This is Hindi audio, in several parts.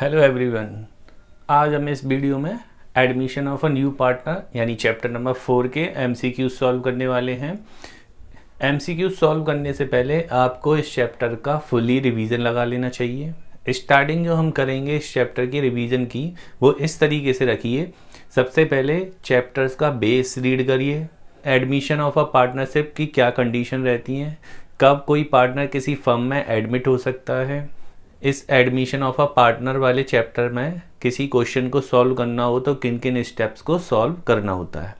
Hello everyone. आज हम इस वीडियो में admission of a new partner यानी चैप्टर नंबर 4 के एमसीक्यू सॉल्व करने वाले हैं। एमसीक्यू सॉल्व करने से पहले आपको इस चैप्टर का फुली रिवीजन लगा लेना चाहिए। स्टार्टिंग जो हम करेंगे इस चैप्टर की रिवीजन की वो इस तरीके से रखिए। सबसे पहले चैप्टर्स का बेस रीड करिए। एडमिशन ऑफ अ पार्टनरशिप की क्या कंडीशन रहती हैं, कब कोई पार्टनर किसी फर्म में एडमिट हो सकता है। इस एडमिशन ऑफ अ पार्टनर वाले चैप्टर में किसी क्वेश्चन को सॉल्व करना हो तो किन किन स्टेप्स को सॉल्व करना होता है,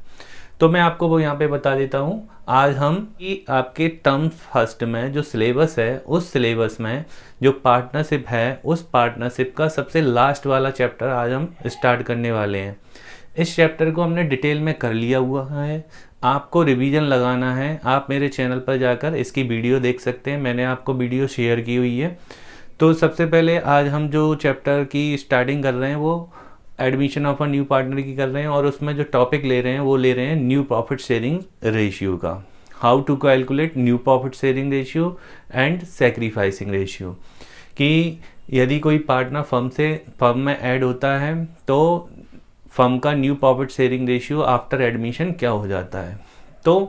तो मैं आपको वो यहाँ पे बता देता हूँ। आज हम कि आपके टर्म फर्स्ट में जो सिलेबस है उस सिलेबस में जो पार्टनरशिप है उस पार्टनरशिप का सबसे लास्ट वाला चैप्टर आज हम स्टार्ट करने वाले हैं। इस चैप्टर को हमने डिटेल में कर लिया हुआ है, आपको रिवीजन लगाना है। आप मेरे चैनल पर जाकर इसकी वीडियो देख सकते हैं, मैंने आपको वीडियो शेयर की हुई है। तो सबसे पहले आज हम जो चैप्टर की स्टार्टिंग कर रहे हैं वो admission of a new partner की कर रहे हैं और उसमें जो टॉपिक ले रहे हैं वो ले रहे हैं न्यू प्रॉफिट शेयरिंग रेशियो का। How to calculate new profit sharing ratio and sacrificing ratio, कि यदि कोई पार्टनर फर्म में ऐड होता है तो फर्म का new profit sharing ratio after admission क्या हो जाता है। तो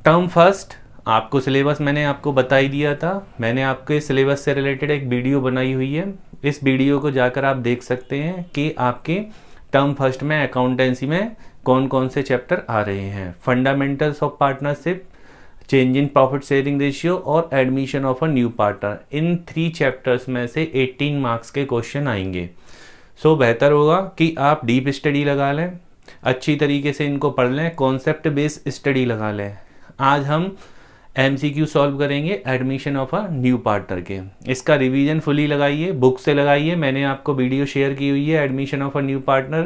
टर्म फर्स्ट आपको सिलेबस मैंने आपको बता ही दिया था। मैंने आपके सिलेबस से रिलेटेड एक वीडियो बनाई हुई है, इस वीडियो को जाकर आप देख सकते हैं कि आपके टर्म फर्स्ट में अकाउंटेंसी में कौन कौन से चैप्टर आ रहे हैं। Fundamentals of partnership, change in profit sharing ratio और admission of a new partner, इन 3 चैप्टर्स में से 18 मार्क्स के क्वेश्चन आएंगे। सो बेहतर होगा कि आप डीप स्टडी लगा लें, अच्छी तरीके से इनको पढ़ लें, कॉन्सेप्ट बेस्ड स्टडी लगा लें। आज हम एमसीक्यू सॉल्व करेंगे admission of a new partner के। इसका रिवीजन फुली लगाइए, बुक से लगाइए, मैंने आपको वीडियो शेयर की हुई है। Admission of a new partner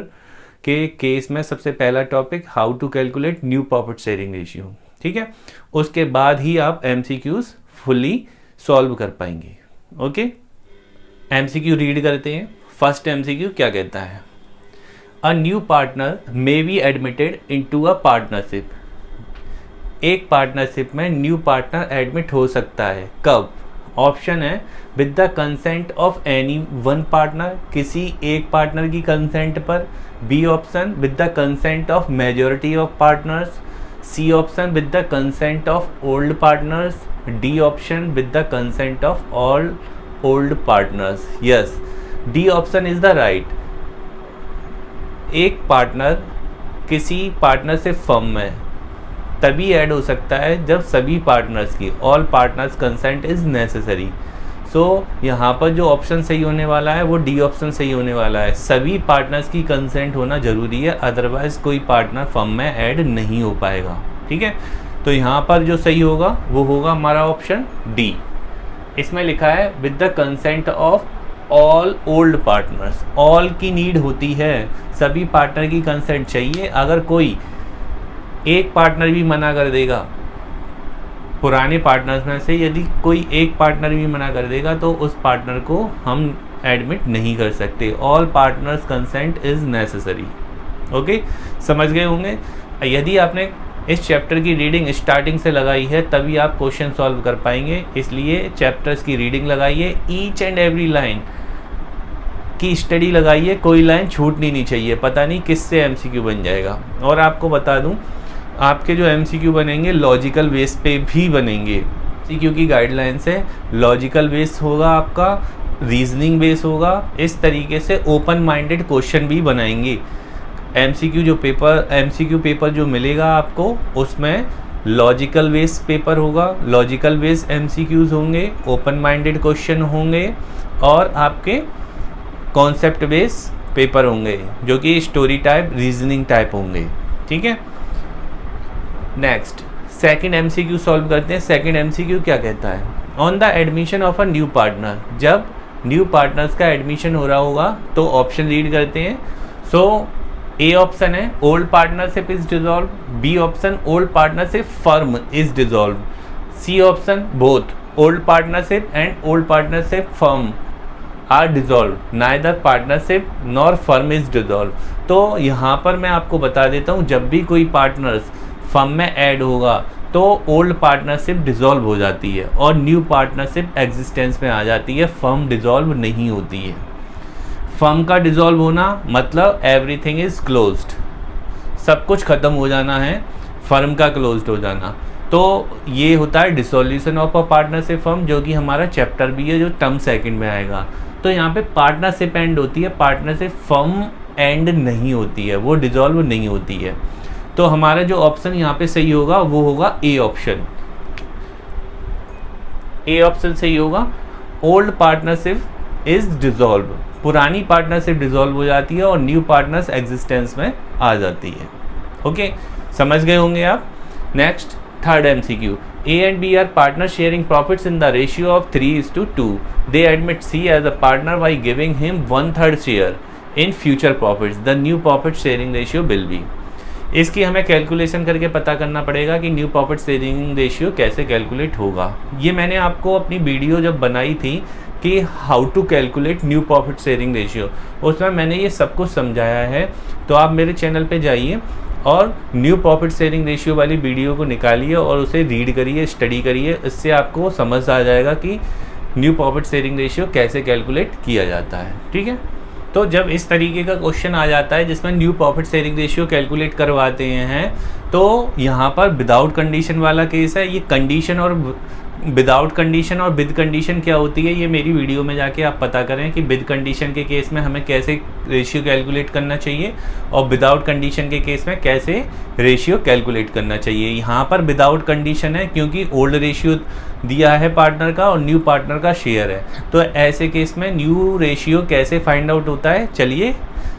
के केस में सबसे पहला topic how to calculate new profit sharing ratio, ठीक है। उसके बाद ही आप एमसीक्यूज फुली सॉल्व कर पाएंगे। ओके, एमसीक्यू रीड करते हैं। फर्स्ट एमसीक्यू क्या कहता है, a new partner may be admitted into a partnership. एक पार्टनरशिप में न्यू पार्टनर एडमिट हो सकता है, कब। ऑप्शन है with the consent of any one partner, किसी एक पार्टनर की कंसेंट पर। B option with the consent of majority of partners. C option with the consent of old partners. D option with the consent of all old partners. Yes, D option is the right. एक पार्टनर किसी पार्टनरशिप फर्म में तभी ऐड हो सकता है जब सभी पार्टनर्स की, all partners consent is necessary. So यहाँ पर जो ऑप्शन सही होने वाला है वो डी ऑप्शन सही होने वाला है। सभी पार्टनर्स की कंसेंट होना जरूरी है, अदरवाइज कोई पार्टनर फर्म में ऐड नहीं हो पाएगा, ठीक है। तो यहाँ पर जो सही होगा वो होगा हमारा ऑप्शन डी। इसमें लिखा है with the consent of all old partners. All की नीड होती है, सभी पार्टनर की कंसेंट चाहिए। अगर कोई एक पार्टनर भी मना कर देगा, पुराने पार्टनर्स में से यदि कोई एक पार्टनर भी मना कर देगा तो उस पार्टनर को हम एडमिट नहीं कर सकते। All partners consent is necessary. Okay, समझ गए होंगे। यदि आपने इस चैप्टर की रीडिंग स्टार्टिंग से लगाई है तभी आप क्वेश्चन सॉल्व कर पाएंगे, इसलिए चैप्टर्स की रीडिंग लगाइए, ईच एंड एवरी लाइन की स्टडी लगाइए, कोई लाइन छूटनी नहीं चाहिए, पता नहीं किससे एमसीक्यू बन जाएगा। और आपको बता दूं, आपके जो एमसीक्यू बनेंगे लॉजिकल बेस पे भी बनेंगे। एमसीक्यू की गाइडलाइंस है लॉजिकल बेस होगा, आपका रीजनिंग बेस होगा, इस तरीके से ओपन माइंडेड क्वेश्चन भी बनाएंगे। एमसीक्यू पेपर जो मिलेगा आपको उसमें लॉजिकल बेस पेपर होगा, लॉजिकल बेस एमसीक्यूज होंगे, ओपन माइंडेड क्वेश्चन होंगे और आपके कॉन्सेप्ट बेस पेपर होंगे जो कि स्टोरी टाइप, रीजनिंग टाइप होंगे, ठीक है। नेक्स्ट सेकंड एमसीक्यू सॉल्व करते हैं। सेकंड एमसीक्यू क्या कहता है, on the admission of a new partner. जब न्यू पार्टनर्स का एडमिशन हो रहा होगा तो ऑप्शन रीड करते हैं। सो ए ऑप्शन है old partnership is dissolve. B option old partnership firm is dissolve. C option both old partnership and old partnership firm are dissolve, neither partnership nor firm is dissolve. तो यहाँ पर मैं आपको बता देता हूँ, जब भी कोई पार्टनर्स फर्म में ऐड होगा तो ओल्ड पार्टनरशिप डिसॉल्व हो जाती है और न्यू पार्टनरशिप एग्जिस्टेंस में आ जाती है, फर्म डिसॉल्व नहीं होती है। फर्म का डिसॉल्व होना मतलब एवरीथिंग इज क्लोज्ड, सब कुछ ख़त्म हो जाना है, फर्म का क्लोज्ड हो जाना। तो ये होता है dissolution of a partnership firm, जो कि हमारा चैप्टर भी है जो टर्म सेकंड में आएगा। तो यहाँ पे पार्टनरशिप एंड होती है, पार्टनरशिप फर्म एंड नहीं होती है, वो डिसॉल्व नहीं होती है। तो हमारा जो ऑप्शन यहाँ पे सही होगा वो होगा ए ऑप्शन। ए ऑप्शन सही होगा। ओल्ड पार्टनरशिप इज डिसॉल्व, पुरानी पार्टनरशिप डिसॉल्व हो जाती है और न्यू पार्टनर्स एग्जिस्टेंस में आ जाती है। ओके, समझ गए होंगे आप। Next third MCQ, A and B are partners sharing profits in the ratio of 3:2. They admit C as a partner by giving him 1/3 share in future profits. The new profit sharing ratio will be. इसकी हमें कैलकुलेशन करके पता करना पड़ेगा कि न्यू प्रॉफिट शेयरिंग रेशियो कैसे कैलकुलेट होगा। ये मैंने आपको अपनी वीडियो जब बनाई थी कि how to calculate new profit sharing ratio, उसमें मैंने ये सब कुछ समझाया है। तो आप मेरे चैनल पे जाइए और न्यू प्रॉफिट शेयरिंग रेशियो वाली वीडियो को निकालिए और उसे रीड करिए, स्टडी करिए, इससे आपको समझ आ जाएगा कि न्यू प्रॉफिट शेयरिंग रेशियो कैसे कैलकुलेट किया जाता है। ठीक है, तो जब इस तरीके का क्वेश्चन आ जाता है जिसमें new profit sharing ratio calculate करवाते हैं, तो यहाँ पर विदाउट कंडीशन वाला केस है। ये कंडीशन और विदाउट कंडीशन और विद कंडीशन क्या होती है, ये मेरी वीडियो में जाके आप पता करें कि विद कंडीशन के केस में हमें कैसे रेशियो कैलकुलेट करना चाहिए और विदाउट कंडीशन के केस में कैसे रेशियो कैलकुलेट करना चाहिए। यहाँ पर विदाउट कंडीशन है क्योंकि ओल्ड रेशियो दिया है पार्टनर का और न्यू पार्टनर का शेयर है। तो ऐसे केस में न्यू रेशियो कैसे फाइंड आउट होता है, चलिए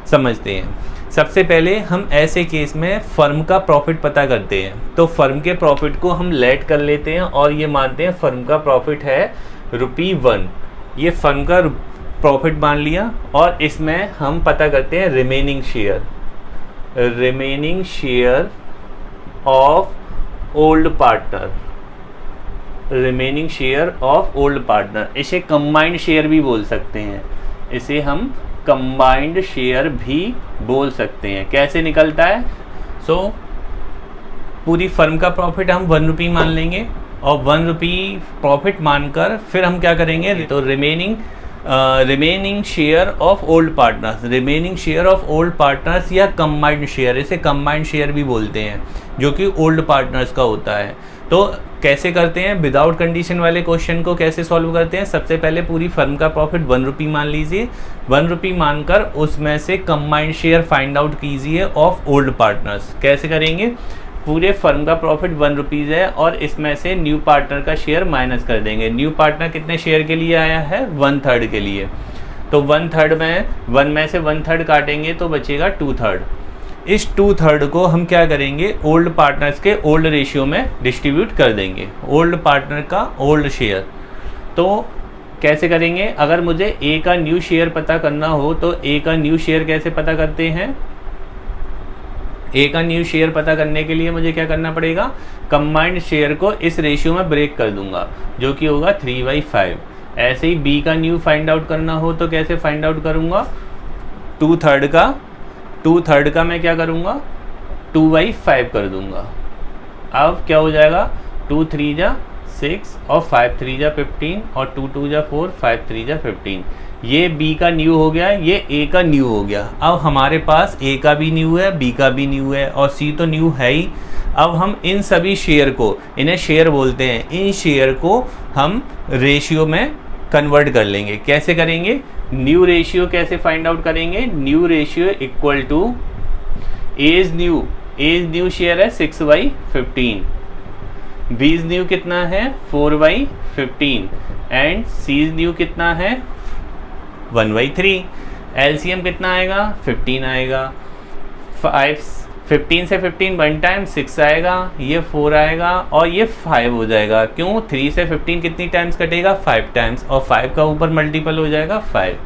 समझते हैं। सबसे पहले हम ऐसे केस में फर्म का प्रॉफिट पता करते हैं। तो फर्म के प्रॉफिट को हम लेट कर लेते हैं और ये मानते हैं फर्म का प्रॉफिट है ₹1। ये फर्म का प्रॉफिट मान लिया और इसमें हम पता करते हैं remaining share of old partner, remaining share of old partner. इसे कंबाइंड शेयर भी बोल सकते हैं, इसे हम कंबाइंड शेयर भी बोल सकते हैं। कैसे निकलता है, पूरी फर्म का प्रॉफिट हम ₹1 मान लेंगे और ₹1 प्रॉफिट मानकर फिर हम क्या करेंगे, तो remaining share of old partners, remaining share of old partners या कंबाइंड शेयर, इसे कंबाइंड शेयर भी बोलते हैं, जो कि ओल्ड पार्टनर्स का होता है। तो कैसे करते हैं, विदाउट कंडीशन वाले क्वेश्चन को कैसे सॉल्व करते हैं। सबसे पहले पूरी फर्म का प्रॉफिट ₹1 मान लीजिए, ₹1 मानकर उसमें से कंबाइंड शेयर फाइंड आउट कीजिए ऑफ ओल्ड पार्टनर्स। कैसे करेंगे, पूरे फर्म का प्रॉफिट ₹1 है और इसमें से न्यू पार्टनर का शेयर माइनस कर देंगे। न्यू पार्टनर कितने शेयर के लिए आया है, 1/3 के लिए। तो 1/3 में 1 में से 1/3 काटेंगे तो बचेगा 2/3। इस 2/3 को हम क्या करेंगे, ओल्ड पार्टनर्स के ओल्ड रेशियो में डिस्ट्रीब्यूट कर देंगे, ओल्ड पार्टनर का ओल्ड शेयर। तो कैसे करेंगे, अगर मुझे ए का न्यू शेयर पता करना हो तो ए का न्यू शेयर कैसे पता करते हैं। ए का न्यू शेयर पता करने के लिए मुझे क्या करना पड़ेगा, कंबाइंड शेयर को इस रेशियो में ब्रेक कर दूंगा, जो कि होगा 3/5। ऐसे ही बी का न्यू फाइंड आउट करना हो तो कैसे फाइंड आउट करूंगा, 2/3 का मैं क्या करूंगा, 2/5 कर दूंगा। अब क्या हो जाएगा, 2 3 जा 6 और 5 3 जा 15 और 2 2 जा 4, 5 3 जा 15। ये बी का न्यू हो गया, ये ए का न्यू हो गया। अब हमारे पास ए का भी न्यू है, बी का भी न्यू है और सी तो न्यू है ही। अब हम इन सभी शेयर को, इन्हें शेयर बोलते हैं, इन शेयर को हम रेशियो में कन्वर्ट कर लेंगे। कैसे करेंगे, न्यू रेशियो कैसे फाइंड आउट करेंगे, new ratio equal to as new share है 6/15, बीज न्यू कितना है 4/15 एंड सीज न्यू कितना है 1/3। एलसीएम कितना आएगा, 15 आएगा। 15 से 15 1 टाइम 6 आएगा, ये 4 आएगा और ये 5 हो जाएगा। क्यों, 3 से 15 कितनी टाइम्स कटेगा, 5 टाइम्स, और 5 का ऊपर मल्टीपल हो जाएगा 5।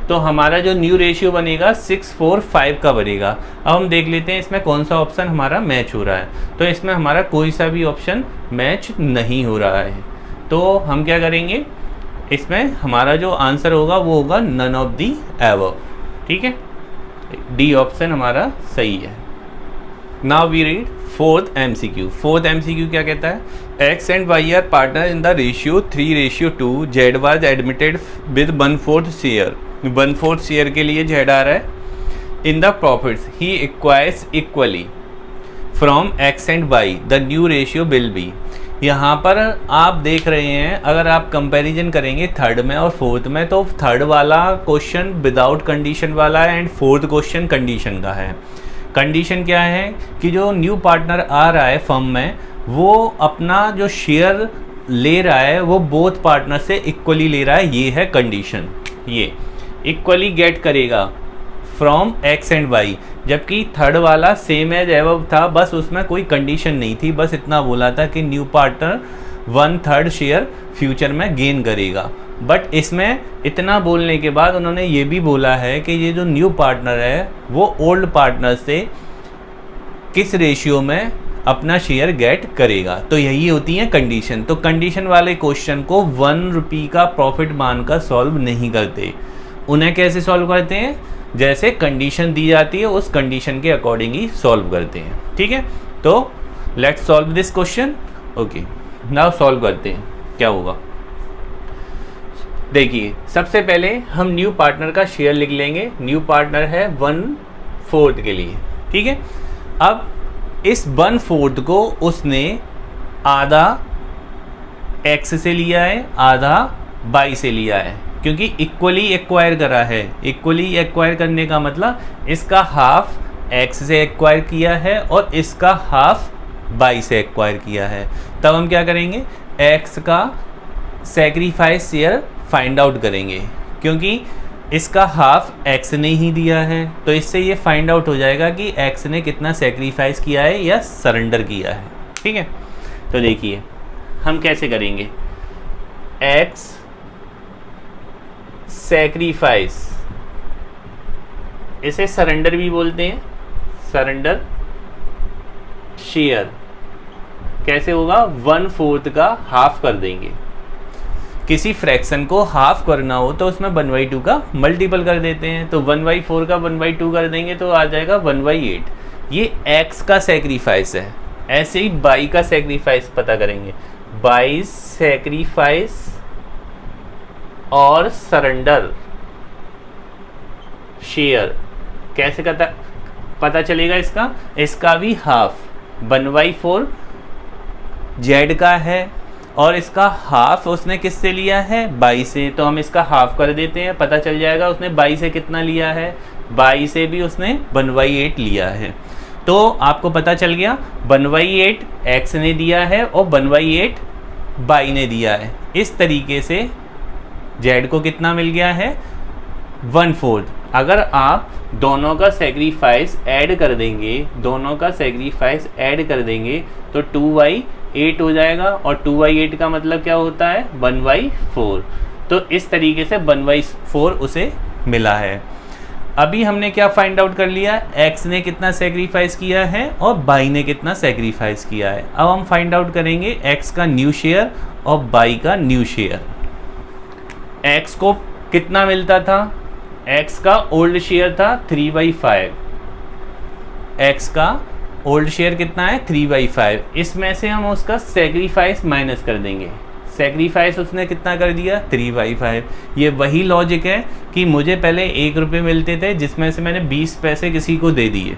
तो हमारा जो न्यू रेशियो बनेगा 6 4 5 का बनेगा। अब हम देख लेते हैं इसमें कौन सा ऑप्शन हमारा मैच हो रहा है। तो इसमें हमारा कोई सा भी ऑप्शन मैच नहीं हो रहा है। तो हम क्या करेंगे, इसमें हमारा जो आंसर होगा वो होगा नन ऑफ दी एबव। ठीक है, डी ऑप्शन हमारा सही है। Now we read fourth MCQ क्या कहता है? X and Y are partner in the ratio 3:2, Z was admitted with 1/4 share. 1/4 share के लिए जेड आ रहा है। In the profits he acquires equally from X and Y, the new ratio will be. यहाँ पर आप देख रहे हैं, अगर आप कंपैरिजन करेंगे थर्ड में और फोर्थ में, तो थर्ड वाला क्वेश्चन विदाउट कंडीशन वाला है एंड फोर्थ क्वेश्चन कंडीशन का है। कंडीशन क्या है कि जो न्यू पार्टनर आ रहा है फर्म में, वो अपना जो शेयर ले रहा है वो बोथ पार्टनर से इक्वली ले रहा है, ये है कंडीशन। ये इक्वली गेट करेगा फ्रॉम एक्स एंड वाई, जबकि थर्ड वाला सेम एज एबव था, बस उसमें कोई कंडीशन नहीं थी, बस इतना बोला था कि न्यू पार्टनर 1/3 शेयर फ्यूचर में गेन करेगा। बट इसमें इतना बोलने के बाद उन्होंने ये भी बोला है कि ये जो न्यू पार्टनर है वो ओल्ड पार्टनर से किस रेशियो में अपना शेयर गेट करेगा। तो यही होती है कंडीशन। तो कंडीशन वाले क्वेश्चन को 1 रुपये का प्रॉफिट मानकर सॉल्व नहीं करते, उन्हें कैसे सॉल्व करते हैं? जैसे कंडीशन दी जाती है उस कंडीशन के अकॉर्डिंग ही सॉल्व करते हैं। ठीक है, तो let's solve this question. Okay, now solve करते हैं, क्या होगा। देखिए, सबसे पहले हम न्यू पार्टनर का शेयर लिख लेंगे। न्यू पार्टनर है 1/4 के लिए। ठीक है, अब इस 1/4 को उसने आधा एक्स से लिया है, आधा बाई से लिया है, क्योंकि इक्वली एक्वायर करा है। इक्वली एक्वायर करने का मतलब इसका हाफ एक्स से एक्वायर किया है और इसका हाफ बाई से एक्वायर किया है। तब हम क्या करेंगे? एक्स का सैक्रिफाइस शेयर फाइंड आउट करेंगे, क्योंकि इसका हाफ एक्स ने ही दिया है, तो इससे ये फाइंड आउट हो जाएगा कि एक्स ने कितना सैक्रिफाइस किया है या सरेंडर किया है। ठीक है, तो देखिए हम कैसे करेंगे। एक्स सैक्रिफाइस, इसे सरेंडर भी बोलते हैं, सरेंडर शेयर कैसे होगा? 1/4 का हाफ कर देंगे। किसी फ्रैक्शन को हाफ करना हो तो उसमें 1/2 का मल्टीपल कर देते हैं, तो 1/4 का 1/2 कर देंगे तो आ जाएगा 1/8। ये एक्स का सैक्रिफाइस है। ऐसे ही बाई का सैक्रिफाइस पता करेंगे। बाई सैक्रिफाइस और सरेंडर शेयर कैसे पता चलेगा? इसका भी हाफ 1/4 जेड का है और इसका हाफ उसने किससे लिया है? बाई से, तो हम इसका हाफ कर देते हैं, पता चल जाएगा उसने बाई से कितना लिया है। बाई से भी उसने 1/8 लिया है, तो आपको पता चल गया 1/8 एक्स ने दिया है और 1/8 बाई ने दिया है। इस तरीके से जेड को कितना मिल गया है? 1/4। अगर आप दोनों का सैक्रिफाइस ऐड कर देंगे, तो 2/8 हो जाएगा, और 2/8 का मतलब क्या होता है? 1/4। तो इस तरीके से 1/4 उसे मिला है। अभी हमने क्या फाइंड आउट कर लिया? एक्स ने कितना सैक्रिफाइस किया है और बाई ने कितना सैक्रिफाइस किया है। अब हम फाइंड आउट करेंगे एक्स का न्यू शेयर और बाई का न्यू शेयर। एक्स को कितना मिलता था? एक्स का ओल्ड शेयर था 3/5। एक्स का ओल्ड शेयर कितना है? 3/5। इसमें से हम उसका सैक्रिफाइस माइनस कर देंगे। सैक्रिफाइस उसने कितना कर दिया? 3/5। ये वही लॉजिक है कि मुझे पहले 1 रुपये मिलते थे, जिसमें से मैंने 20 पैसे किसी को दे दिए।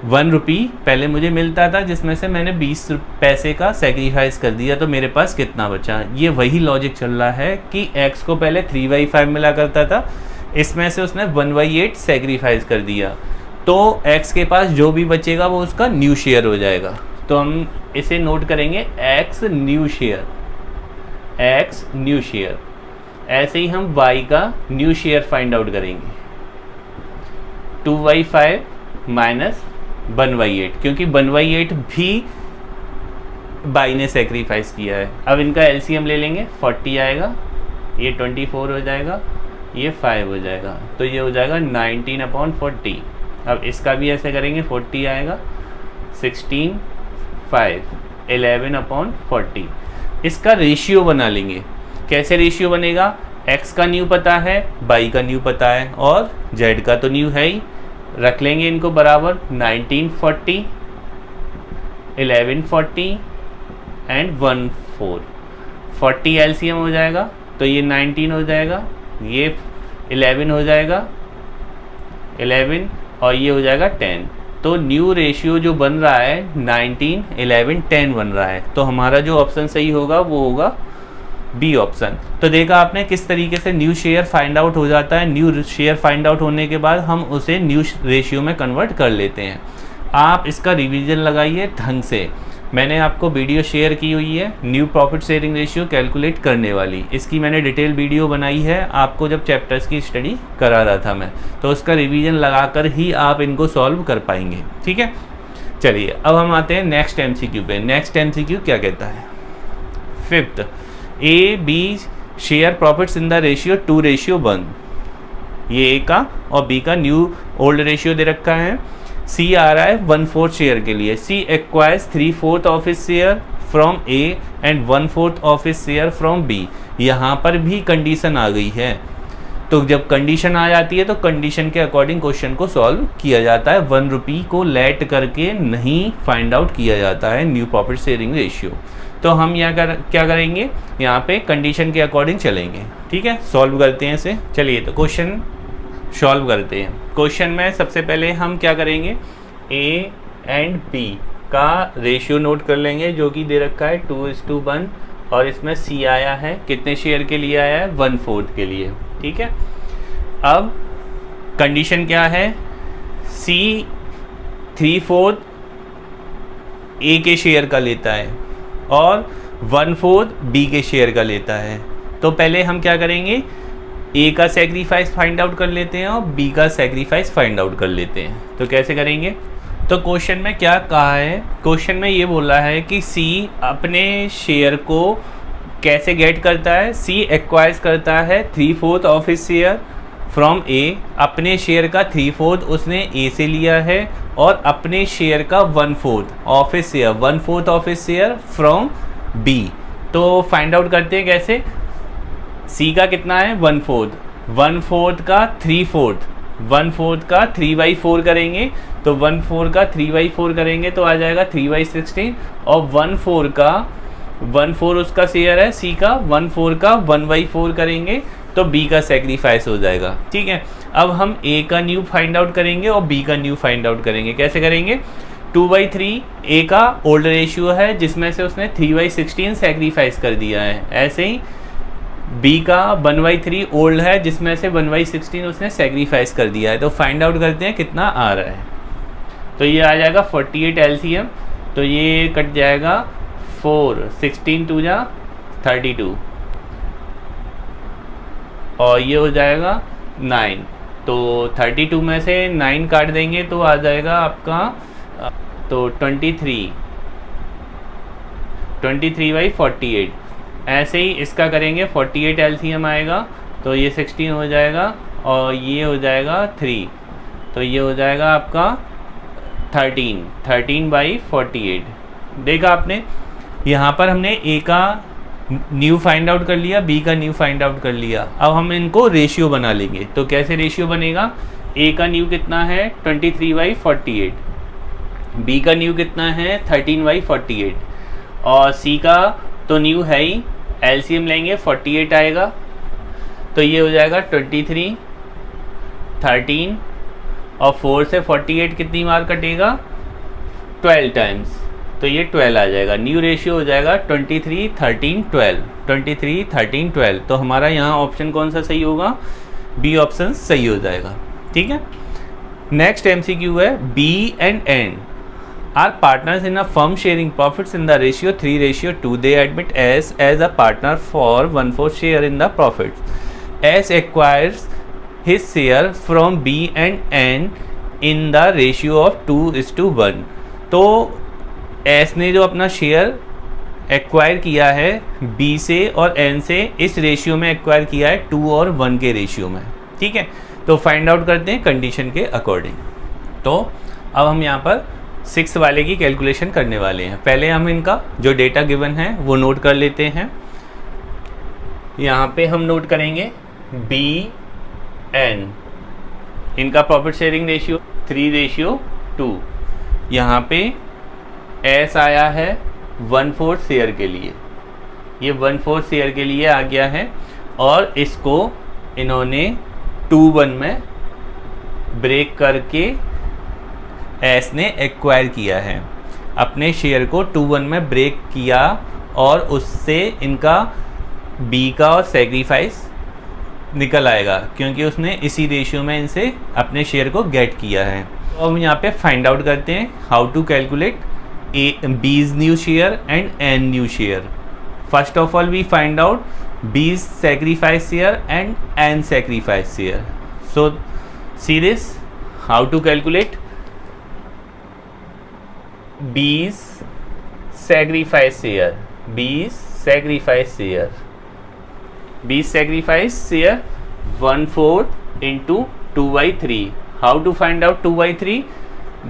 1 रुपये पहले मुझे मिलता था, जिसमें से मैंने 20 पैसे का सैक्रिफाइस कर दिया, तो मेरे पास कितना बचा? ये वही लॉजिक चल रहा है कि एक्स को पहले 3/5 मिला करता था, इसमें से उसने 1/8 सैक्रिफाइस कर दिया, तो एक्स के पास जो भी बचेगा वो उसका न्यू शेयर हो जाएगा। तो हम इसे नोट करेंगे x new share, x new share. ऐसे ही हम वाई का न्यू शेयर फाइंड आउट करेंगे। 2/5 माइनस 1/8, क्योंकि 1/8 भी बाई ने सेक्रीफाइस किया है। अब इनका एलसीएम ले लेंगे, 40 आएगा, ये 24 हो जाएगा, ये 5 हो जाएगा, तो ये हो जाएगा 19/40। अब इसका भी ऐसे करेंगे, 40 आएगा, 16, 5, 11/40। इसका रेशियो बना लेंगे। कैसे रेशियो बनेगा? x का न्यू पता है, बाई का न्यू पता है और z का तो न्यू है ही। रख लेंगे इनको बराबर 1940 1140 एंड 14, 40 एलसीएम हो जाएगा तो ये 19 हो जाएगा, ये 11 हो जाएगा 11 और ये हो जाएगा 10। तो न्यू रेशियो जो बन रहा है 19, 11, 10 बन रहा है। तो हमारा जो ऑप्शन सही होगा वो होगा बी ऑप्शन। तो देखा आपने किस तरीके से न्यू शेयर फाइंड आउट हो जाता है। न्यू शेयर फाइंड आउट होने के बाद हम उसे न्यू रेशियो में कन्वर्ट कर लेते हैं। आप इसका रिवीजन लगाइए ढंग से। मैंने आपको वीडियो शेयर की हुई है new profit sharing ratio calculate करने वाली, इसकी मैंने डिटेल वीडियो बनाई है आपको जब चैप्टर्स की स्टडी करा रहा था मैं, तो उसका रिवीजन लगाकर ही आप इनको सॉल्व कर पाएंगे। ठीक है, चलिए अब हम आते हैं नेक्स्ट एमसीक्यू पे। नेक्स्ट एमसीक्यू क्या कहता है, fifth, A B share profits in the ratio 2:1। ये ए का और बी का न्यू ओल्ड रेशियो दे रखा है। सी आ रहा है 1/4 शेयर के लिए। C acquires 3/4 of his share from A and 1/4 of his share from B. यहाँ पर भी कंडीशन आ गई है, तो जब कंडीशन आ जाती है तो कंडीशन के अकॉर्डिंग क्वेश्चन को सॉल्व किया जाता है। 1 रुपी को लेट करके नहीं फाइंड आउट किया जाता है न्यू प्रॉफिट शेयरिंग रेशियो। तो हम यहाँ क्या करेंगे, यहाँ पे कंडीशन के अकॉर्डिंग चलेंगे। ठीक है, सॉल्व करते हैं इसे। चलिए तो क्वेश्चन सॉल्व करते हैं। क्वेश्चन में सबसे पहले हम क्या करेंगे, ए एंड बी का रेशियो नोट कर लेंगे जो कि दे रखा है 2:1 और इसमें सी आया है कितने शेयर के लिए आया है, 1/4 के लिए। ठीक है, अब कंडीशन क्या है, सी 3/4 ए के शेयर का लेता है और 1/4 बी के शेयर का लेता है। तो पहले हम क्या करेंगे, ए का सेक्रीफाइस फाइंड आउट कर लेते हैं और बी का सेक्रीफाइस फाइंड आउट कर लेते हैं। तो कैसे करेंगे, तो क्वेश्चन में क्या कहा है, क्वेश्चन में ये बोला है कि सी अपने शेयर को कैसे गेट करता है। सी एक्वायर्स करता है 3/4 ऑफ हिज शेयर फ्रॉम ए। अपने शेयर का 3/4 उसने ए से लिया है और अपने शेयर का 1/4 of his share, 1/4 of his share from B. तो फाइंड आउट करते हैं कैसे, सी का कितना है 1/4, 1/4 का 3/4, 1/4 का 3/4 करेंगे तो 1/4 का 3/4 करेंगे तो आ जाएगा 3/16 और 1/4 का 1/4 उसका शेयर है सी का, 1/4 का 1/4 करेंगे तो बी का सेक्रीफाइस हो जाएगा। ठीक है, अब हम ए का न्यू फाइंड आउट करेंगे और बी का न्यू फाइंड आउट करेंगे। कैसे करेंगे, 2/3 ए का ओल्ड रेशियो है जिसमें से उसने 3/16 सेक्रीफाइस कर दिया है। ऐसे ही बी का 1/3 ओल्ड है जिसमें से 1/16 उसने सेक्रीफाइस कर दिया है। तो फाइंड आउट करते हैं कितना आ रहा है। तो ये आ जाएगा 48 एलसीएम, तो ये कट जाएगा 4, 16 2 जा 32 और ये हो जाएगा 9। तो 32 में से 9 काट देंगे तो आ जाएगा आपका तो 23/48। ऐसे ही इसका करेंगे 48 एलसीएम आएगा तो ये 16 हो जाएगा और ये हो जाएगा 3, तो ये हो जाएगा आपका 13/48। देखा आपने, यहाँ पर हमने ए का न्यू फाइंड आउट कर लिया, बी का न्यू फाइंड आउट कर लिया। अब हम इनको रेशियो बना लेंगे। तो कैसे रेशियो बनेगा, ए का न्यू कितना है 23/48, बी का न्यू कितना है 13/48 और सी का तो न्यू है ही, एलसीएम लेंगे 48 आएगा तो ये हो जाएगा 23, 13 और 4 से 48 कितनी बार कटेगा 12 टाइम्स, तो ये 12 आ जाएगा। न्यू रेशियो हो जाएगा 23, 13, 12, 23, 13, 12। तो हमारा यहाँ ऑप्शन कौन सा सही होगा, बी ऑप्शन सही हो जाएगा। ठीक है, नेक्स्ट एमसीक्यू है, B and N are partners in a firm sharing profits in the ratio 3:2. They admit S as a partner for 1/4 share in the profits. S acquires his share from B and N in the ratio of 2:1. तो S ने जो अपना शेयर एक्वायर किया है B से और N से इस रेशियो में एक्वायर किया है 2 और 1 के रेशियो में। ठीक है, तो फाइंड आउट करते हैं कंडीशन के अकॉर्डिंग। तो अब हम यहाँ पर 6 वाले की कैलकुलेशन करने वाले हैं। पहले हम इनका जो डेटा गिवन है वो नोट कर लेते हैं। यहाँ पे हम नोट करेंगे बी एन, इनका प्रॉफिट शेयरिंग रेशियो 3:2। यहाँ पे एस आया है 1/4 शेयर के लिए, ये 1/4 शेयर के लिए आ गया है और इसको इन्होंने 2/1 में ब्रेक करके एस ने एक्वायर किया है, अपने शेयर को 2/1 में ब्रेक किया और उससे इनका बी का और सेक्रीफाइस निकल आएगा क्योंकि उसने इसी रेशियो में इनसे अपने शेयर को गेट किया है। तो हम यहाँ पे फाइंड आउट करते हैं how to calculate B's new share and A's new share. First of all we find out B's sacrifice share and A's sacrifice share. So see this, how to calculate B's sacrifice share, B's sacrifice share, B's sacrifice share 1/4 into 2/3. How to find out 2/3?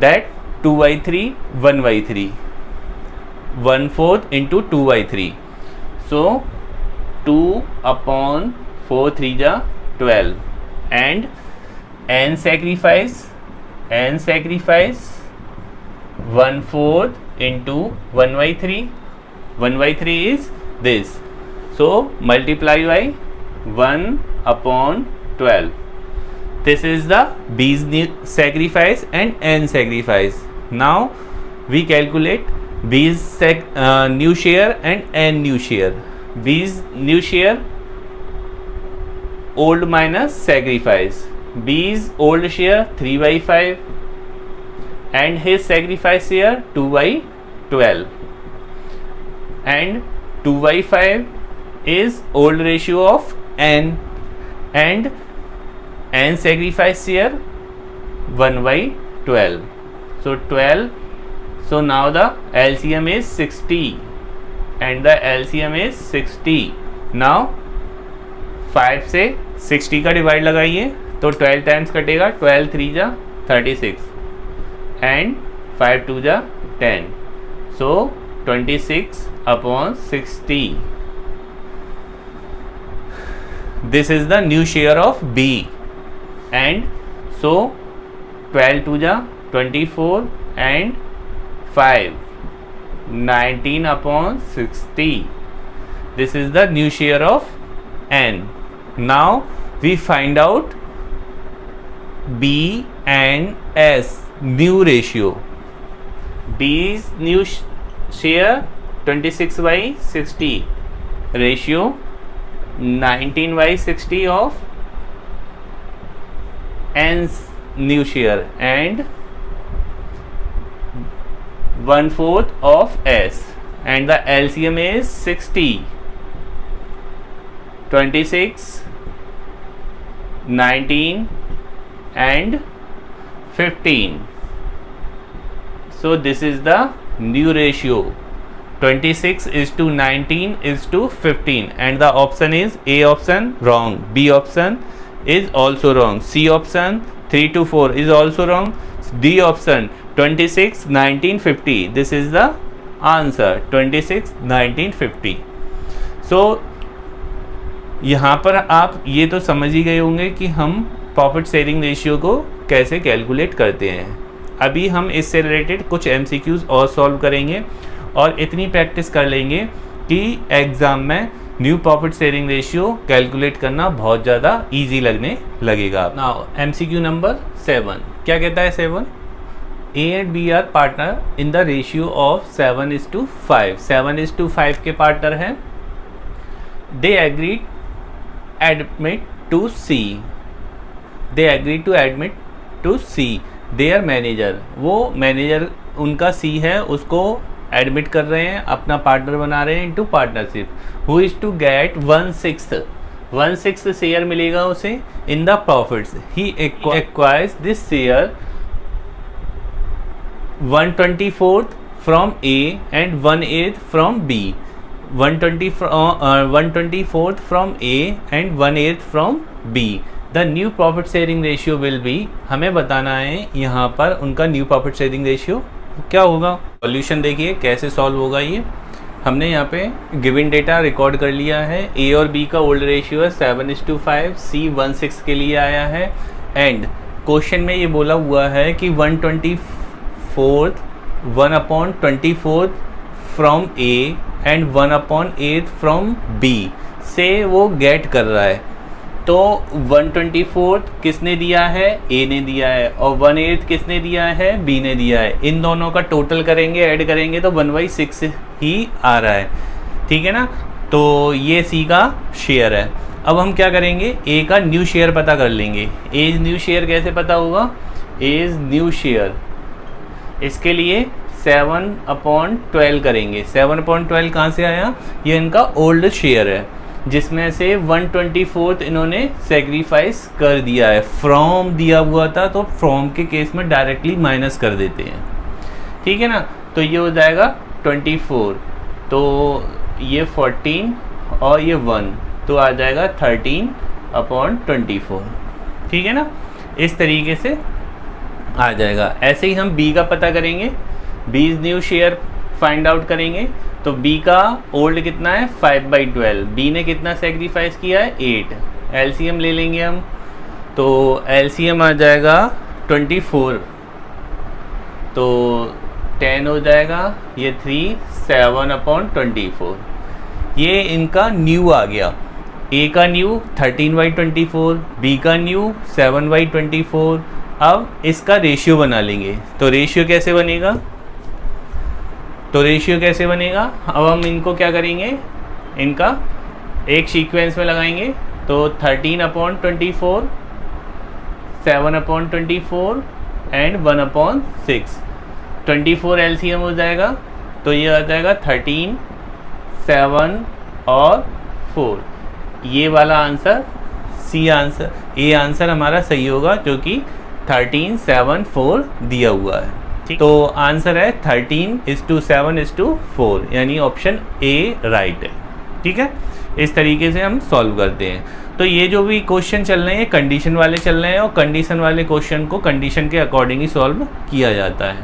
That 2/3 1/3, 1/4 into 2/3. So 2/4 3 ja 12 and n sacrifice 1/4 into 1/3. 1/3 is this, so multiply by 1/12. This is the B's sacrifice and n sacrifice. Now we calculate B's new share and n new share. B's new share old minus sacrifice. B's old share 3/5 and his sacrifice share 2/12, and 2/5 is old ratio of n and n sacrifice share 1/12. So 12. So now the LCM is 60 and the LCM is 60. Now 5 से 60 का डिवाइड लगाइए तो 12 टाइम्स कटेगा, 12 3 जा 36 and 5 2 जा 10. So 26/60. This is the new share of B, and so 12 2 जा 24 and 5 19/60. This is the new share of N. Now we find out B and S new ratio. B's new share 26/60 ratio 19/60 of N's new share and 1/4 of S, and the LCM is 60, 26, 19 and 15. So this is the new ratio, 26:19:15, and the option is A option wrong, B option is also wrong, C option 3 to 4 is also wrong, D option 26 19 50. This is the answer, 26 19 50. So यहाँ पर आप ये तो समझ ही गए होंगे कि हम प्रॉफिट शेयरिंग रेशियो को कैसे कैलकुलेट करते हैं। अभी हम इससे रिलेटेड कुछ MCQs और सॉल्व करेंगे और इतनी प्रैक्टिस कर लेंगे कि एग्ज़ाम में new profit sharing ratio calculate करना बहुत ज़्यादा इजी लगने लगेगा। नाउ MCQ नंबर 7 क्या कहता है? 7 A and B are partner in the ratio of 7:5। 7:5 के पार्टनर हैं। They agree admit to C. They agree to admit to C. Their manager, वो मैनेजर उनका C है, उसको एडमिट कर रहे हैं, अपना पार्टनर बना रहे हैं into partnership. Who is to get 1/6 share मिलेगा उसे in the profits. He acquires this share 1/24 from A and 1/8 from B. 1/24 from A and 1/8 from B. The new profit sharing ratio will be, हमें बताना है यहाँ पर उनका न्यू प्रॉफिट शेयरिंग रेशियो क्या होगा। सॉल्यूशन देखिए कैसे सॉल्व होगा। ये हमने यहाँ पे गिवन डेटा रिकॉर्ड कर लिया है। A और B का ओल्ड रेशियो है 7:5, C 1/6 के लिए आया है, एंड क्वेश्चन में ये बोला हुआ है कि 1/24 1/24 from A and 1/8 from B से वो गेट कर रहा है। तो 1/24 किसने दिया है? ए ने दिया है, और 1/8 किसने दिया है? बी ने दिया है। इन दोनों का टोटल करेंगे, ऐड करेंगे तो 1/6 ही आ रहा है, ठीक है ना। तो ये सी का शेयर है। अब हम क्या करेंगे, ए का न्यू शेयर पता कर लेंगे। ए न्यू शेयर कैसे पता होगा? एज न्यू शेयर, इसके लिए 7/12 करेंगे। 7/12 कहाँ से आया? ये इनका ओल्ड शेयर है, जिसमें से 1/24 इन्होंने सेक्रीफाइस कर दिया है। फ्रॉम दिया हुआ था तो फ्रॉम के केस में डायरेक्टली माइनस कर देते हैं, ठीक है ना। तो ये हो जाएगा 24, तो ये 14 और ये 1, तो आ जाएगा 13/24, ठीक है ना। इस तरीके से आ जाएगा। ऐसे ही हम बी का पता करेंगे, बीज न्यू शेयर फाइंड आउट करेंगे। तो बी का ओल्ड कितना है? 5/12। बी ने कितना सेक्रीफाइस किया है? 8। एलसीएम ले लेंगे हम, तो एलसीएम आ जाएगा 24, तो 10 हो जाएगा, ये 3, 7/24। ये इनका न्यू आ गया। ए का न्यू 13/24, बी का न्यू 7/24। अब इसका रेशियो बना लेंगे। तो रेशियो कैसे बनेगा? अब हम इनको क्या करेंगे, इनका एक सीक्वेंस में लगाएंगे। तो 13/24, 7/24 एंड 1/6। 24 एलसीएम हो जाएगा, तो ये आ जाएगा 13, 7 और 4। ये वाला answer C answer, A answer हमारा सही होगा, जो कि 13, 7, 4 दिया हुआ है, ठीक। तो आंसर है 13:7:4, यानी ऑप्शन ए राइट है, ठीक है। इस तरीके से हम सॉल्व करते हैं। तो ये जो भी क्वेश्चन चल रहे हैं कंडीशन वाले चल रहे हैं, और कंडीशन वाले क्वेश्चन को कंडीशन के अकॉर्डिंग ही सॉल्व किया जाता है।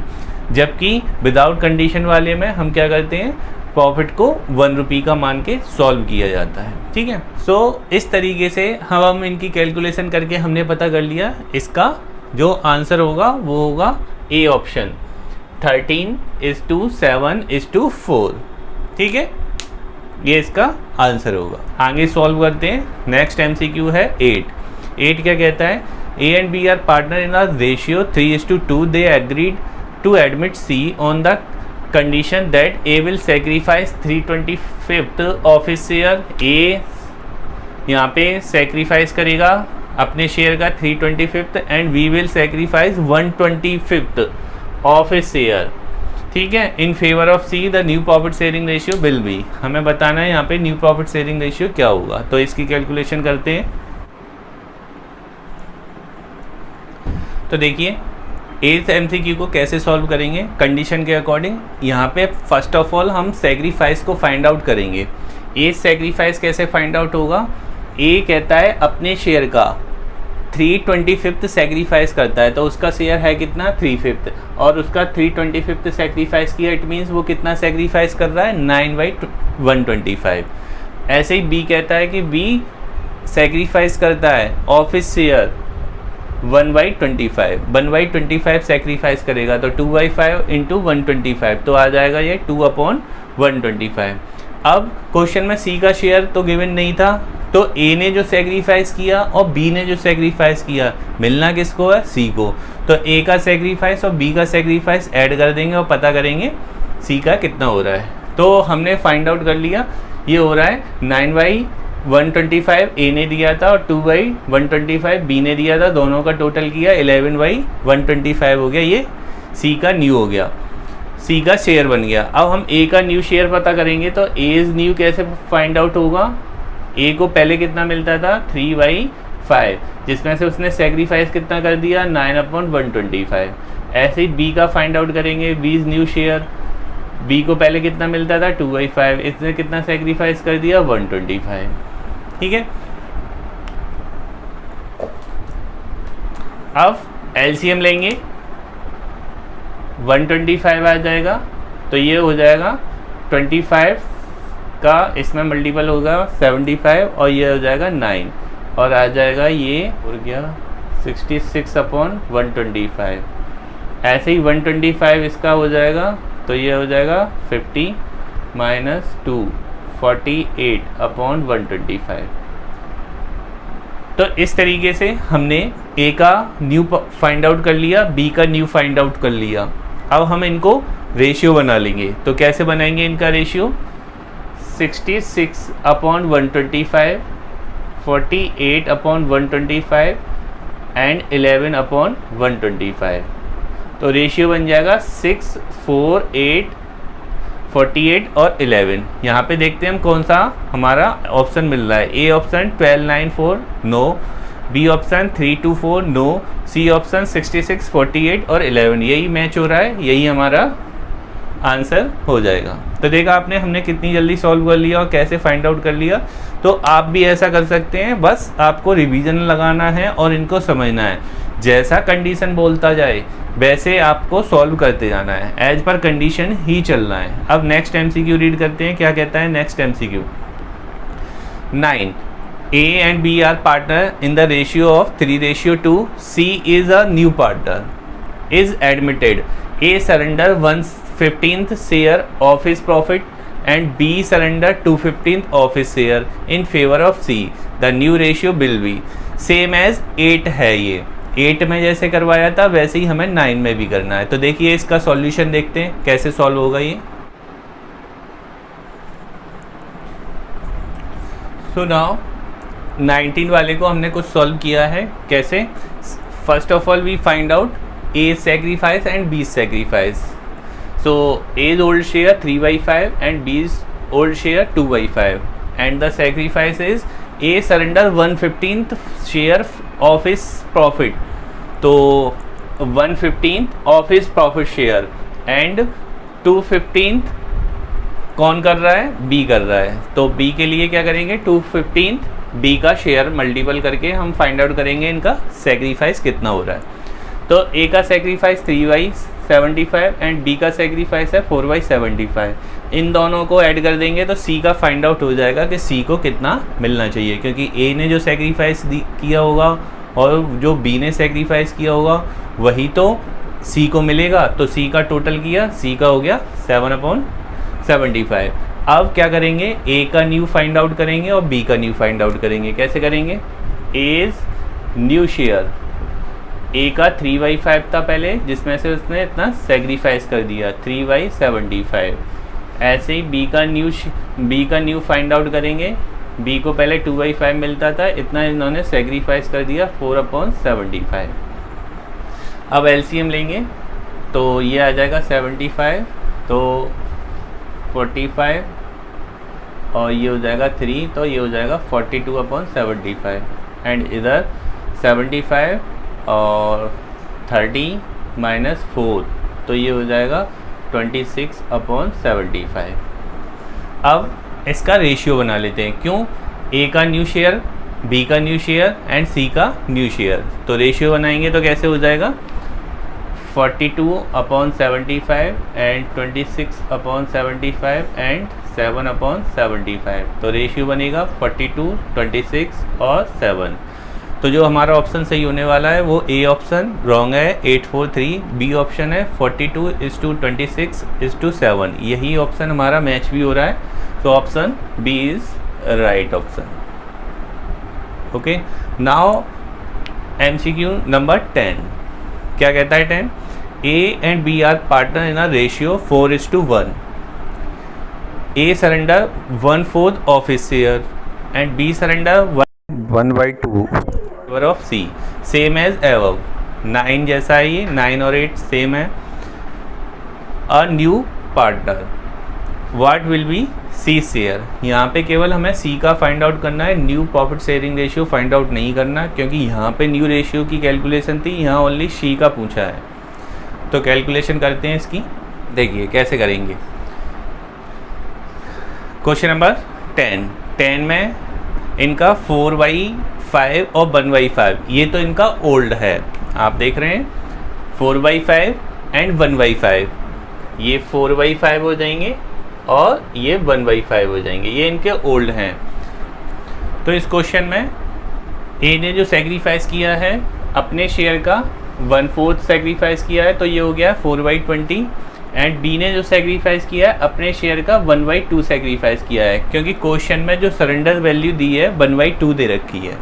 जबकि विदाउट कंडीशन वाले में हम क्या करते हैं, प्रॉफिट को 1 रुपये का मान के सॉल्व किया जाता है, ठीक है। सो इस तरीके से हम इनकी कैलकुलेशन करके हमने पता कर लिया, इसका जो आंसर होगा वो होगा ए ऑप्शन, 13:7:4, ठीक है। ये इसका आंसर होगा। आगे सॉल्व करते हैं। नेक्स्ट एमसीक्यू है 8 क्या कहता है? A and B are partner in a ratio 3:2। They agreed to admit C on the condition that A will sacrifice 3/25 of his share. A यहाँ पे सेक्रीफाइस करेगा अपने शेयर का 3/25 and B will sacrifice 1/25 of his share, ठीक है। In favour of C the new profit sharing ratio will be. हमें बताना है यहाँ पे न्यू प्रॉफिट शेयरिंग रेशियो क्या होगा। तो इसकी कैलकुलेशन करते हैं। तो देखिए 8th एमसीक्यू को कैसे सॉल्व करेंगे कंडीशन के अकॉर्डिंग। यहाँ पे फर्स्ट ऑफ ऑल हम सेक्रीफाइस को फाइंड आउट करेंगे। ए सेक्रीफाइस कैसे फाइंड आउट होगा? ए कहता है अपने शेयर का 3/25 सेक्रीफाइस करता है, तो उसका शेयर है कितना? 3/5, और उसका 3/25 सेक्रीफाइस किया, इट मीन्स वो कितना सेक्रीफाइस कर रहा है? 9/125। ऐसे ही बी कहता है कि बी सेक्रीफाइस करता है ऑफ हिज शेयर 1/25, 1/25 सेक्रीफाइस करेगा, तो 2/5 इंटू 125, तो आ जाएगा ये 2/125। अब क्वेश्चन में सी का शेयर तो गिवन नहीं था, तो ए ने जो सेक्रीफाइस किया और बी ने जो सेक्रीफाइस किया, मिलना किसको है? सी को। तो ए का सेक्रीफाइस और बी का सेक्रीफाइस ऐड कर देंगे और पता करेंगे सी का कितना हो रहा है। तो हमने फाइंड आउट कर लिया, ये हो रहा है 9/125 ए ने दिया था और 2/125 बी ने दिया था, दोनों का टोटल किया 11/125 हो गया। ये सी का न्यू हो गया, सी का शेयर बन गया। अब हम ए का न्यू शेयर पता करेंगे, तो एज न्यू कैसे फाइंड आउट होगा? ए को पहले कितना मिलता था? 3/5, जिसमें से उसने सेक्रीफाइस कितना कर दिया? 9/125। ऐसे ही बी का फाइंड आउट करेंगे, बीज न्यू शेयर। बी को पहले कितना मिलता था? 2/5, इसने कितना सेक्रीफाइस कर दिया? 125, ठीक है। अब एलसीएम लेंगे, 125 आ जाएगा, तो ये हो जाएगा 25 का इसमें मल्टीपल होगा 75, और ये हो जाएगा 9, और आ जाएगा ये हो गया 66/125। ऐसे ही 125 इसका हो जाएगा, तो ये हो जाएगा 50 माइनस 2 48 अपॉन 125। तो इस तरीके से हमने ए का न्यू फाइंड आउट कर लिया, बी का न्यू फाइंड आउट कर लिया। अब हम इनको रेशियो बना लेंगे। तो कैसे बनाएंगे इनका ratio? 66 upon 125, 48 upon 125 and 11 upon 125। तो रेशियो बन जाएगा 6, 4, 8, 48 और 11। यहाँ पे देखते हैं हम कौन सा हमारा ऑप्शन मिल रहा है। A option 12, 9, 4 no, B option 3, 2, 4 no, C option 66, 48 और 11 यही मैच हो रहा है, यही हमारा आंसर हो जाएगा। तो देखा आपने हमने कितनी जल्दी सॉल्व कर लिया और कैसे फाइंड आउट कर लिया। तो आप भी ऐसा कर सकते हैं, बस आपको रिवीजन लगाना है और इनको समझना है। जैसा कंडीशन बोलता जाए वैसे आपको सॉल्व करते जाना है, एज पर कंडीशन ही चलना है। अब नेक्स्ट एमसीक्यू रीड करते हैं, क्या कहता है next MCQ. 9. A and B are partner in the ratio of 3:2. C is a new partner. Is admitted. A surrender 1/15th share of his profit and B surrender 2/15th of his share in favor of C. The new ratio will be same as 8 है। ये 8 में जैसे करवाया था वैसे ही हमें 9 में भी करना है। तो देखिए इसका सॉल्यूशन देखते हैं कैसे सॉल्व होगा ये। सो नाउ 19 वाले को हमने कुछ सॉल्व किया है। कैसे? First of all we find out A sacrifice and B sacrifice. So A's old share 3/5 and B's old share 2/5 and the sacrifice is A surrender 1/15th share of his profit. तो 1/15th of his profit share and 2/15th कौन कर रहा है? बी कर रहा है। तो बी के लिए क्या करेंगे? 2/15th बी का शेयर मल्टीपल करके हम फाइंड आउट करेंगे इनका सेक्रीफाइस कितना हो रहा है। तो ए का सेक्रीफाइस 3/75 एंड बी का सेक्रीफाइस है 4/75। इन दोनों को ऐड कर देंगे तो सी का फाइंड आउट हो जाएगा कि सी को कितना मिलना चाहिए, क्योंकि ए ने जो सेक्रीफाइस किया होगा और जो बी ने सेक्रीफाइस किया होगा वही तो सी को मिलेगा। तो सी का टोटल किया, सी का हो गया 7/75। अब क्या करेंगे? ए का न्यू फाइंड आउट करेंगे और बी का न्यू फाइंड आउट करेंगे। कैसे करेंगे? एज न्यू शेयर ए का 3/5 था पहले, जिसमें से उसने इतना सेक्रीफाइस कर दिया 3/75। ऐसे ही बी का न्यू फाइंड आउट करेंगे। बी को पहले 2/5 मिलता था, इतना इन्होंने सेक्रीफाइस कर दिया 4/75। अब एलसीएम लेंगे तो ये आ जाएगा 75, तो 45 और ये हो जाएगा 3, तो ये हो जाएगा 42/75 एंड इधर 75 और 30 माइनस 4, तो ये हो जाएगा 26/75। अब इसका रेशियो बना लेते हैं। क्यों? ए का न्यू शेयर, बी का न्यू शेयर एंड सी का न्यू शेयर। तो रेशियो बनाएंगे तो कैसे हो जाएगा? 42/75 एंड 26/75 एंड 7/75। तो रेशियो बनेगा 42, 26 और 7। तो जो हमारा ऑप्शन सही होने वाला है वो ए ऑप्शन रॉन्ग है 843, बी ऑप्शन है 42:26:7। यही ऑप्शन हमारा मैच भी हो रहा है। तो option B is right option. Okay, now MCQ number 10 क्या कहता है? 10 A and B are partner in a ratio 4:1. A surrender 1/4 of his share and B surrender 1/2 of C. Same as above. 9 जैसा है ये, 9 और 8 सेम है। A new partner. What will be C share? यहाँ पे केवल हमें C का फाइंड आउट करना है, new profit sharing ratio find out नहीं करना, क्योंकि यहाँ पे न्यू रेशियो की कैलकुलेशन थी, यहाँ ओनली C का पूछा है। तो कैलकुलेशन करते हैं इसकी, देखिए कैसे करेंगे। क्वेश्चन नंबर 10 में इनका 4/5 और 1/5, ये तो इनका ओल्ड है, आप देख रहे हैं 4/5 एंड 1/5, ये 4/5 हो जाएंगे और ये 1/5 हो जाएंगे, ये इनके ओल्ड हैं। तो इस क्वेश्चन में ए ने जो सेक्रीफाइस किया है अपने शेयर का 1/4 सेक्रीफाइस किया है तो ये हो गया 4/20 एंड बी ने जो सेक्रीफाइस किया है अपने शेयर का 1/2 सेक्रीफाइस किया है, क्योंकि क्वेश्चन में जो सरेंडर वैल्यू दी है 1/2 दे रखी है।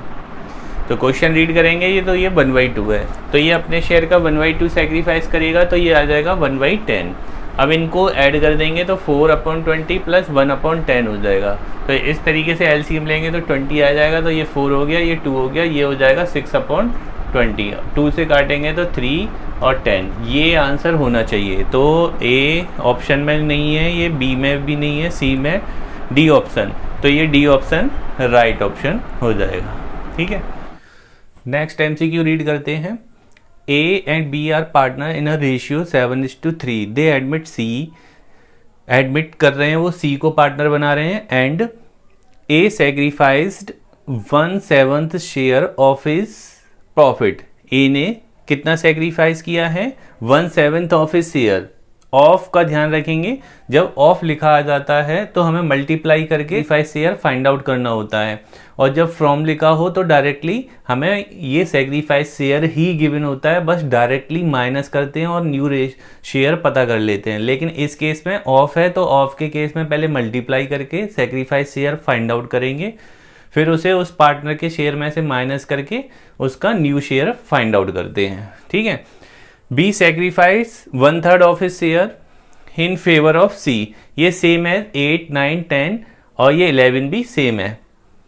तो क्वेश्चन रीड करेंगे ये, तो ये 1/2 है, तो ये अपने शेयर का 1/2 सेक्रीफाइस करेगा तो ये आ जाएगा 1/10। अब इनको ऐड कर देंगे तो 4/20 प्लस 1/10 हो जाएगा। तो इस तरीके से एलसीएम लेंगे तो 20 आ जाएगा, तो ये 4 हो गया, ये 2 हो गया, ये हो जाएगा 6/20। 2 से काटेंगे तो 3 और 10, ये आंसर होना चाहिए। तो ए ऑप्शन में नहीं है, ये बी में भी नहीं है, सी में, डी ऑप्शन, तो ये डी ऑप्शन राइट ऑप्शन हो जाएगा। ठीक है, नेक्स्ट एमसीक्यू रीड करते हैं। A and B are partner in a ratio 7:3. They admit C, admit कर रहे हैं वो C को पार्टनर बना रहे हैं, and A sacrificed 1/7 share of his profit. A ने कितना सेक्रीफाइस किया है? 1/7 ऑफ हिज शेयर। ऑफ का ध्यान रखेंगे, जब ऑफ लिखा आ जाता है तो हमें मल्टीप्लाई करके 5 शेयर फाइंड आउट करना होता है, और जब फ्रॉम लिखा हो तो डायरेक्टली हमें ये सेक्रीफाइस शेयर ही गिवन होता है, बस डायरेक्टली माइनस करते हैं और न्यू शेयर पता कर लेते हैं। लेकिन इस केस में ऑफ है तो ऑफ के केस में पहले मल्टीप्लाई करके सेक्रीफाइस शेयर फाइंड आउट करेंगे, फिर उसे उस पार्टनर के शेयर में से माइनस करके उसका न्यू शेयर फाइंड आउट करते हैं। ठीक है, B sacrifice 1/3 of his share in favour of C. ये सेम है 8, 9, 10 और ये 11 भी सेम है।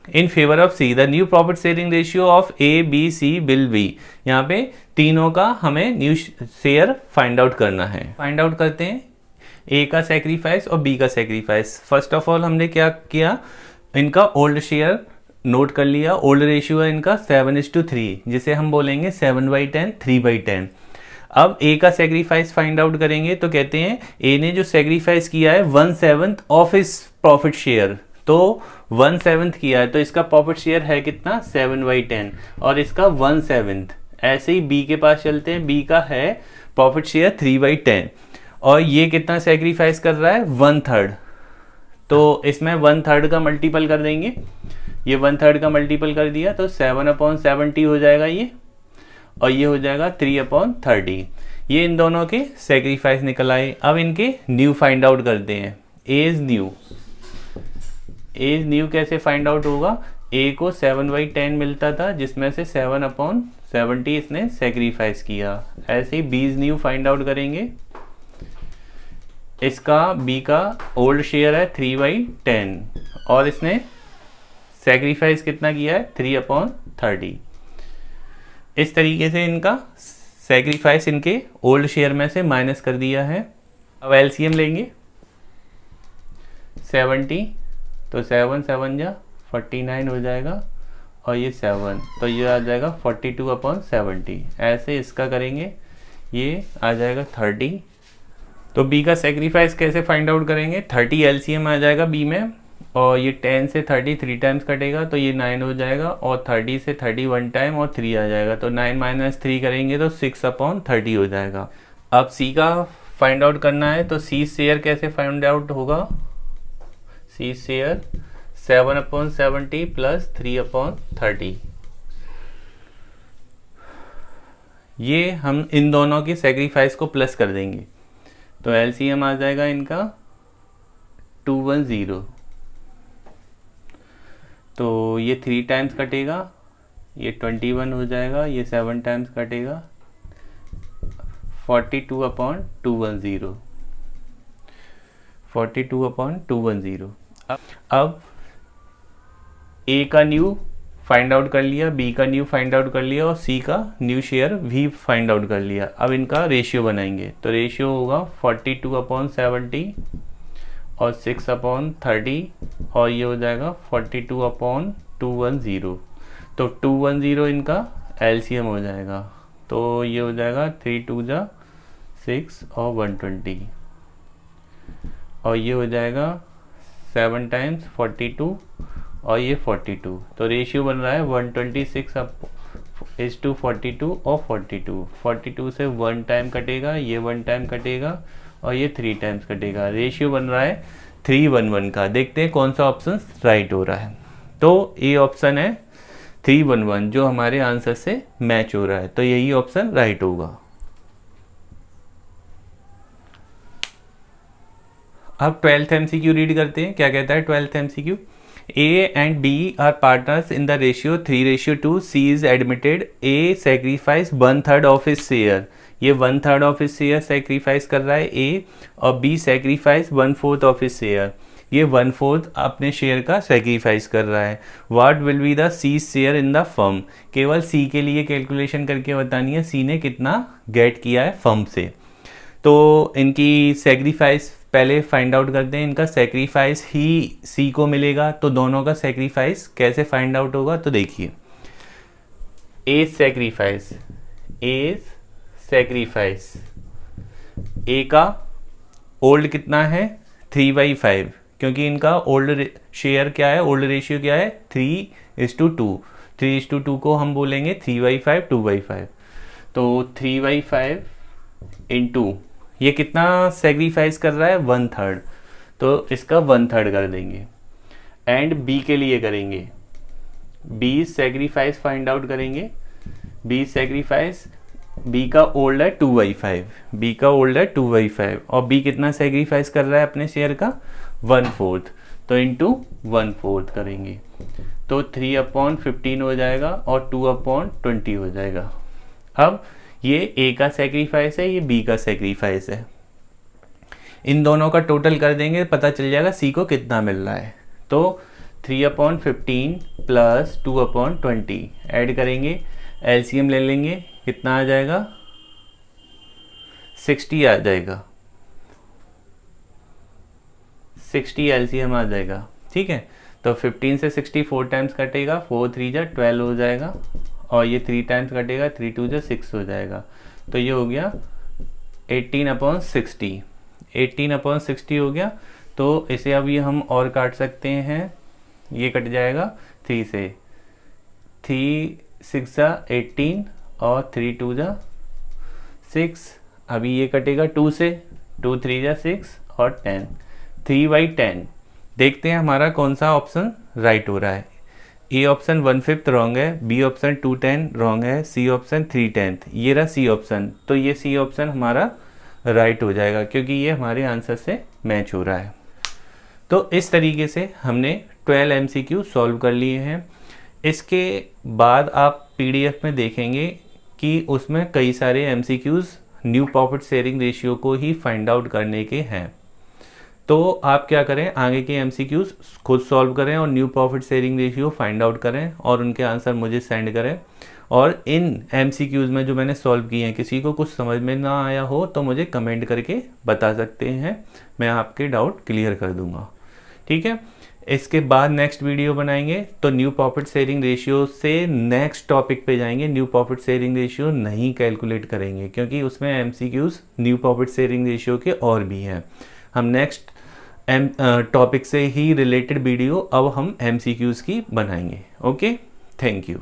In favour of C the new profit sharing ratio of A B C will be. यहाँ पे तीनों का हमें न्यू शेयर फाइंड आउट करना है। फाइंड आउट करते हैं ए का सेक्रीफाइस और बी का सेक्रीफाइस। फर्स्ट ऑफ ऑल हमने क्या किया, इनका ओल्ड शेयर नोट कर लिया। ओल्ड रेशियो है इनका 7:3, जिसे हम बोलेंगे 7/10, 3/10। अब ए का सेक्रीफाइस फाइंड आउट करेंगे तो कहते हैं ए ने जो सेक्रीफाइस किया है 1/7 ऑफ इस प्रॉफिट शेयर, तो 1/7 किया है तो इसका प्रॉफिट शेयर है कितना? 7/10 और इसका 1/7। ऐसे ही बी के पास चलते हैं, बी का है प्रॉफिट शेयर 3/10 और ये कितना सेक्रीफाइस कर रहा है? 1/3। तो इसमें 1/3 का मल्टीपल कर देंगे, ये 1/3 का मल्टीपल कर दिया तो 7/70 हो जाएगा ये, और ये हो जाएगा 3/30। ये इन दोनों के सेक्रीफाइस निकल आए। अब इनके न्यू फाइंड आउट करते हैं। A is new, A is new कैसे फाइंड आउट होगा? ए को 7/10 मिलता था जिसमें से 7/70 इसने सेक्रीफाइस किया। ऐसे ही B is new find out करेंगे। इसका बी का ओल्ड शेयर है 3/10 और इसने सेक्रीफाइस कितना किया है? 3/30। इस तरीके से इनका सेक्रीफाइस इनके ओल्ड शेयर में से माइनस कर दिया है। अब एलसीएम लेंगे 70, तो 7 7 जा 49 हो जाएगा और ये 7, तो ये आ जाएगा 42/70। ऐसे इसका करेंगे, ये आ जाएगा 30। तो बी का सेक्रीफाइस कैसे फाइंड आउट करेंगे? 30 एलसीएम आ जाएगा बी में, और ये 10 से 30 3 टाइम्स कटेगा तो ये 9 हो जाएगा, और 30 से 30 1 टाइम और 3 आ जाएगा, तो 9 - 3 करेंगे तो 6/30 हो जाएगा। अब सी का फाइंड आउट करना है, तो सी शेयर कैसे फाइंड आउट होगा? C share 7/70 plus 3/30। ये हम इन दोनों की सेक्रीफाइस को प्लस कर देंगे तो एलसीएम आ जाएगा इनका 210। तो ये 3 टाइम्स कटेगा, ये 21 हो जाएगा, ये 7 टाइम्स कटेगा, 42/210। 42/210। अब ए का न्यू फाइंड आउट कर लिया, बी का न्यू फाइंड आउट कर लिया और सी का न्यू शेयर भी फाइंड आउट कर लिया। अब इनका रेशियो बनाएंगे, तो रेशियो होगा 42/70 और 6/30 और ये हो जाएगा 42/210। तो 210 इनका एलसीएम हो जाएगा, तो ये हो जाएगा 3 2 जा 6 और 120, और ये हो जाएगा 7 टाइम्स 42 और ये 42। तो रेशियो बन रहा है 126:42 और 42 से 1 टाइम कटेगा, ये 1 टाइम कटेगा और ये 3 टाइम्स कटेगा। रेशियो बन रहा है 3:1 का। देखते हैं कौन सा ऑप्शन राइट हो रहा है। तो ए ऑप्शन है 311 जो हमारे आंसर से मैच हो रहा है, तो यही ऑप्शन राइट होगा। अब 12th MCQ रीड करते हैं, क्या कहता है 12th MCQ। A and B are partners in the ratio 3:2. C is admitted. A sacrifice 1/3 of his share. ये 1/3 of his share sacrifice कर रहा है A, और B sacrifice 1/4 of his share. ये 1/4 अपने शेयर का सेक्रीफाइस कर रहा है। What will be the C share in the firm. केवल C के लिए कैलकुलेशन करके बतानी है C ने कितना गेट किया है फर्म से। तो इनकी सेक्रीफाइस पहले फाइंड आउट करते हैं। इनका सेक्रीफाइस ही सी को मिलेगा, तो दोनों का सेक्रीफाइस कैसे फाइंड आउट होगा, तो देखिए एज सेक्रीफाइस ए का ओल्ड कितना है 3/5, क्योंकि इनका ओल्ड शेयर क्या है, ओल्ड रेशियो क्या है 3:2। 3:2 को हम बोलेंगे 3/5 2/5, तो 3/5 इंटू ये कितना सेक्रीफाइस कर रहा है 1/3, तो इसका 1/3 कर देंगे। एंड बी के लिए करेंगे, बी सेक्रीफाइस फाइंड आउट करेंगे। बी सेक्रीफाइस, बी का ओल्ड है 2/5, बी का ओल्ड है 2/5, और बी कितना सेक्रीफाइस कर रहा है अपने शेयर का 1/4, तो इंटू 1/4 करेंगे, तो 3/15 हो जाएगा और 2/20 हो जाएगा। अब ये ए का सेक्रीफाइस है, ये बी का सेक्रीफाइस है, इन दोनों का टोटल कर देंगे, पता चल जाएगा सी को कितना मिल रहा है। तो 3/15 प्लस 2/20 ऐड करेंगे, एलसीएम ले लेंगे, कितना आ जाएगा 60 आ जाएगा, 60 एलसीएम आ जाएगा। ठीक है, तो 15 से 60 4 टाइम्स कटेगा, 4 3 जा 12 हो जाएगा, और ये 3 टाइम्स कटेगा, 3 2 जा 6 हो जाएगा, तो ये हो गया 18/60। 18/60 हो गया, तो इसे अब ये हम और काट सकते हैं, ये कट जाएगा 3 से, 3 6 जा 18 और 3 2 जा 6, अभी ये कटेगा 2 से, 2 3 जा 6 और 10, 3/10। देखते हैं हमारा कौन सा ऑप्शन राइट हो रहा है। ए ऑप्शन 1/5 रॉन्ग है, बी ऑप्शन 2/10 रॉन्ग है, सी ऑप्शन 3/10, ये रहा सी ऑप्शन, तो ये सी ऑप्शन हमारा राइट हो जाएगा क्योंकि ये हमारे आंसर से मैच हो रहा है। तो इस तरीके से हमने 12 MCQ सॉल्व कर लिए हैं। इसके बाद आप PDF में देखेंगे कि उसमें कई सारे MCQs new profit sharing ratio को ही फाइंड आउट करने के हैं। तो आप क्या करें, आगे के MCQs खुद सॉल्व करें और new profit sharing ratio find out करें और उनके आंसर मुझे सेंड करें। और इन MCQs में जो मैंने सॉल्व किए हैं, किसी को कुछ समझ में ना आया हो तो मुझे कमेंट करके बता सकते हैं, मैं आपके डाउट क्लियर कर दूंगा। ठीक है, इसके बाद नेक्स्ट वीडियो बनाएंगे तो न्यू प्रॉफिट शेयरिंग रेशियो से नेक्स्ट टॉपिक पे जाएंगे। न्यू प्रॉफिट शेयरिंग रेशियो नहीं कैलकुलेट करेंगे क्योंकि उसमें MCQs new profit sharing ratio के और भी हैं। हम नेक्स्ट टॉपिक से ही रिलेटेड वीडियो अब हम MCQs की बनाएंगे। Okay, thank you.